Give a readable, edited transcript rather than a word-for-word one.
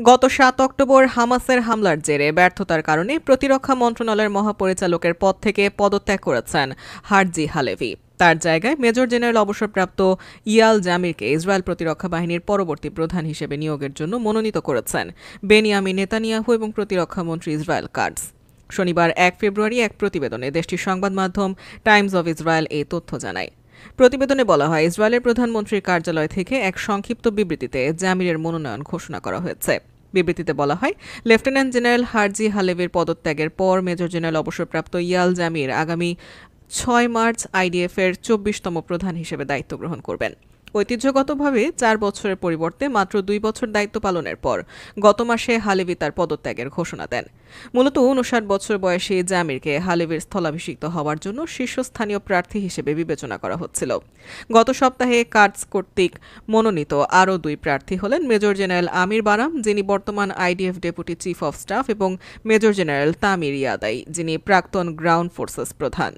গত ৭ অক্টোবর হামাসের হামলার জেরে ব্যর্থতার কারণে প্রতিরক্ষা মন্ত্রণালয়ের মহাপরিচালকের পদ থেকে পদত্যাগ করেছেন হার্জি হালেভি। তার জায়গায় মেজর জেনারেল অবসরপ্রাপ্ত ইয়াল জামিরকে ইসরায়েল প্রতিরক্ষা বাহিনীর পরবর্তী প্রধান হিসেবে নিয়োগের জন্য মনোনীত করেছেন বেনিয়ামিন নেতানিয়াহু এবং প্রতিরক্ষা মন্ত্রী ইসরায়েল কাটজ। শনিবার ১ ফেব্রুয়ারি এক প্রতিবেদনে দেশটির সংবাদ মাধ্যম টাইমস অব ইসরায়েল এই তথ্য জানায়। প্রতিবেদনে বলা হয়, ইসরায়েলের প্রধানমন্ত্রীর কার্যালয় থেকে এক সংক্ষিপ্ত বিবৃতিতে জামিরের মনোনয়ন ঘোষণা করা হয়েছে। বিবৃতিতে বলা হয়, লেফটেন্যান্ট জেনারেল হার্জি হালেভির পদত্যাগের পর মেজর জেনারেল অবসরপ্রাপ্ত ইয়াল জামির আগামী ৬ মার্চ আইডিএফ-এর ২৪তম প্রধান হিসেবে দায়িত্ব গ্রহণ করবেন। ঐতিহ্যগতভাবে ৪ বছরের পরিবর্তে মাত্র ২ বছর দায়িত্ব পালনের পর গত মাসে হালেভি তার পদত্যাগের ঘোষণা দেন। মূলত ৫৯ বছর বয়সী জামিরকে হালেভির স্থলাভিষিক্ত হওয়ার জন্য শীর্ষস্থানীয় প্রার্থী হিসেবে বিবেচনা করা হচ্ছিল। গত সপ্তাহে কাটজ কর্তৃক মনোনীত আরও ২ প্রার্থী হলেন মেজর জেনারেল আমির বারাম, যিনি বর্তমান IDF deputy chief of staff, এবং মেজর জেনারেল তামির ইয়াদাই, যিনি প্রাক্তন গ্রাউন্ড ফোর্সেস প্রধান।